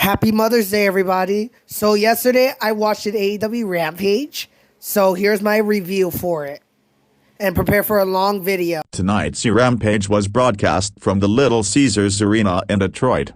Happy Mother's Day, everybody. So yesterday I watched an AEW Rampage. So here's my review for it. And prepare for a long video. Tonight's Rampage was broadcast from the Little Caesars Arena in Detroit.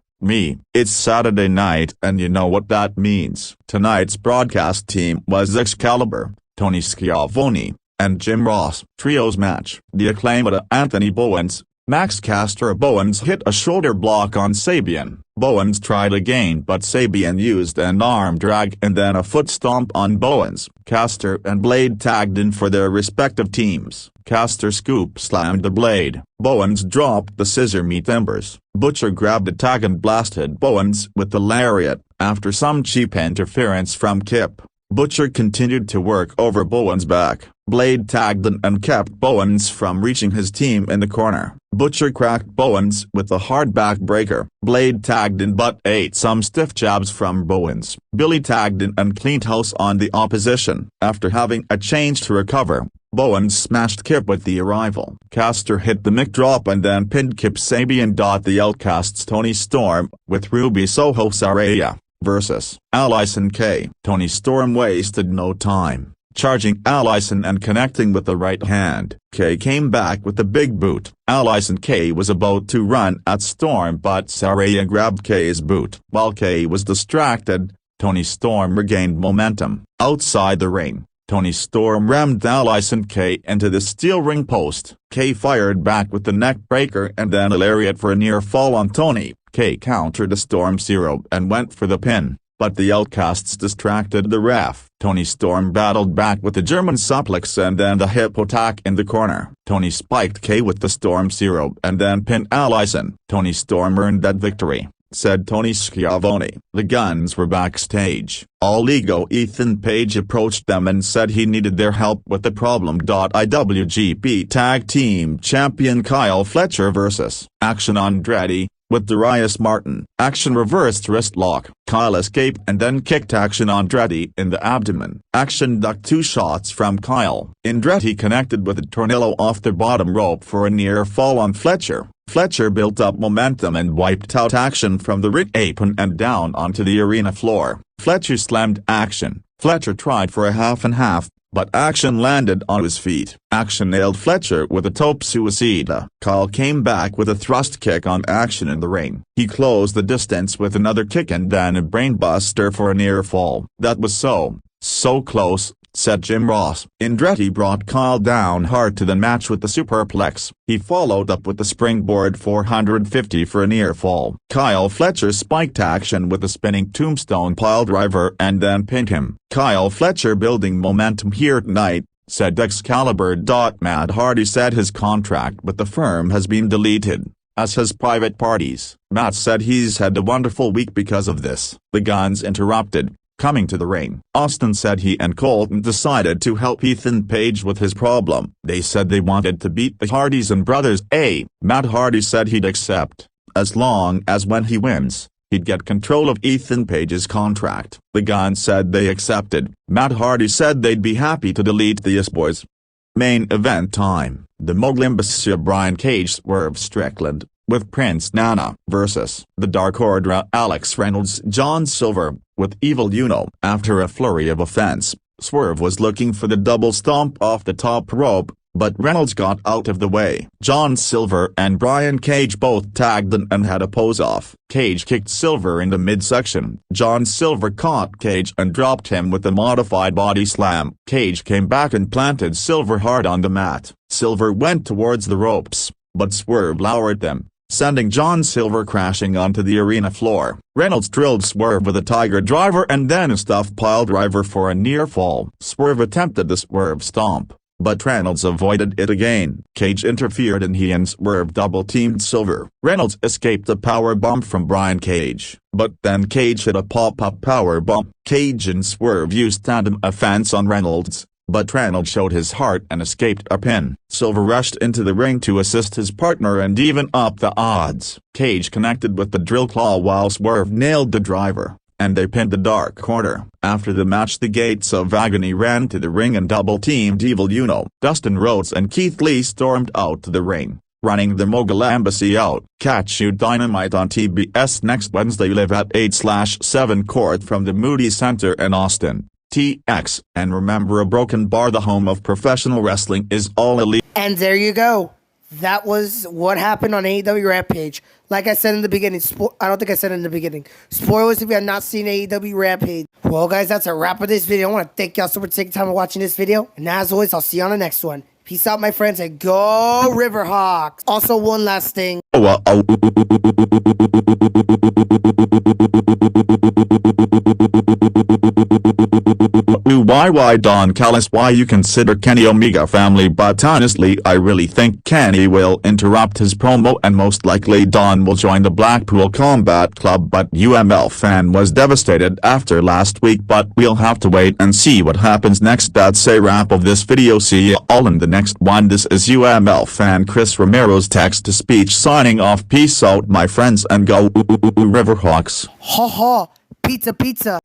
It's Saturday night, and you know what that means. Tonight's broadcast team was Excalibur, Tony Schiavone, and Jim Ross. Trios match. The Acclaimed Anthony Bowens, Max Caster. Bowens hit a shoulder block on Sabian. Bowens tried again, but Sabian used an arm drag and then a foot stomp on Bowens. Caster and Blade tagged in for their respective teams. Caster scoop slammed the Blade. Bowens dropped the scissor meat embers. Butcher grabbed a tag and blasted Bowens with the lariat. After some cheap interference from Kip, Butcher continued to work over Bowens' back. Blade tagged in and kept Bowens from reaching his team in the corner. Butcher cracked Bowens with a hard backbreaker. Blade tagged in but ate some stiff jabs from Bowens. Billy tagged in and cleaned house on the opposition. After having a change to recover, Bowens smashed Kip with the arrival. Caster hit the mic drop and then pinned Kip. Sabian. The Outcasts Tony Storm, with Ruby Soho Saraya, versus Allison K. Tony Storm wasted no time, charging Allison and connecting with the right hand. K came back with the big boot. Allison K was about to run at Storm, but Saraya grabbed K's boot. While K was distracted, Tony Storm regained momentum. Outside the ring, Tony Storm rammed Allison K into the steel ring post. K fired back with the neck breaker and then a lariat for a near fall on Tony. K countered a Storm Zero and went for the pin, but the Outcasts distracted the ref. Tony Storm battled back with the German suplex and then the hip attack in the corner. Tony spiked K with the Storm Zero and then pinned Allison. Tony Storm earned that victory, said Tony Schiavone. The Guns were backstage. All Ego Ethan Page approached them and said he needed their help with the problem. IWGP Tag Team Champion Kyle Fletcher vs. Action Andretti, with Darius Martin. Action reversed wrist lock. Kyle escaped and then kicked Action Andretti in the abdomen. Action ducked two shots from Kyle. Andretti connected with a tornillo off the bottom rope for a near fall on Fletcher. Fletcher built up momentum and wiped out Action from the ring apron and down onto the arena floor. Fletcher slammed Action. Fletcher tried for a half and half, but Action landed on his feet. Action nailed Fletcher with a tope suicida. Kyle came back with a thrust kick on Action in the ring. He closed the distance with another kick and then a brainbuster for a near fall. That was so close, said Jim Ross. Andretti brought Kyle down hard to the match with the superplex. He followed up with the springboard 450 for a near fall. Kyle Fletcher spiked Action with a spinning tombstone piledriver and then pinned him. Kyle Fletcher building momentum here tonight, said Excalibur. Matt Hardy said his contract with the firm has been deleted, as has private parties. Matt said he's had a wonderful week because of this. The Guns interrupted, coming to the ring. Austin said he and Colton decided to help Ethan Page with his problem. They said they wanted to beat the Hardys and Brothers. Matt Hardy said he'd accept, as long as when he wins, he'd get control of Ethan Page's contract. The Guns said they accepted. Matt Hardy said they'd be happy to delete the Boys. Main event time. The Moglimbus Brian Cage Swerve Strickland, with Prince Nana, versus the Dark Order Alex Reynolds John Silver, with Evil Uno. After a flurry of offense, Swerve was looking for the double stomp off the top rope, but Reynolds got out of the way. John Silver and Brian Cage both tagged in and had a pose off. Cage kicked Silver in the midsection. John Silver caught Cage and dropped him with a modified body slam. Cage came back and planted Silver hard on the mat. Silver went towards the ropes, but Swerve lowered them, sending John Silver crashing onto the arena floor. Reynolds drilled Swerve with a Tiger Driver and then a stuffed piledriver for a near fall. Swerve attempted the Swerve Stomp, but Reynolds avoided it again. Cage interfered and he and Swerve double-teamed Silver. Reynolds escaped a powerbomb from Brian Cage, but then Cage hit a pop-up powerbomb. Cage and Swerve used tandem offense on Reynolds, but Reynolds showed his heart and escaped a pin. Silver rushed into the ring to assist his partner and even up the odds. Cage connected with the drill claw while Swerve nailed the driver, and they pinned the Dark Order. After the match, the Gates of Agony ran to the ring and double-teamed Evil Uno. Dustin Rhodes and Keith Lee stormed out to the ring. running the Mogul Embassy out. Catch you Dynamite on TBS next Wednesday live at 8/7 Court from the Moody Center in Austin, TX. And remember, a broken bar, the home of professional wrestling, is all elite. And there you go. That was what happened on AEW Rampage. Like I said in the beginning, I don't think I said it in the beginning. Spoilers if you have not seen AEW Rampage. Well, guys, that's a wrap of this video. I want to thank y'all so much for taking time and watching this video. And as always, I'll see you on the next one. Peace out, my friends, and go Riverhawks. Also, one last thing. Why Don Callis, why you consider Kenny Omega family, but honestly I really think Kenny will interrupt his promo and most likely Don will join the Blackpool Combat Club, but UML fan was devastated after last week, but we'll have to wait and see what happens next. That's a wrap of this video. See you all in the next one. This is UML fan Chris Romero's text-to-speech signing off. Peace out, my friends, and go Riverhawks. Ha ha, pizza pizza.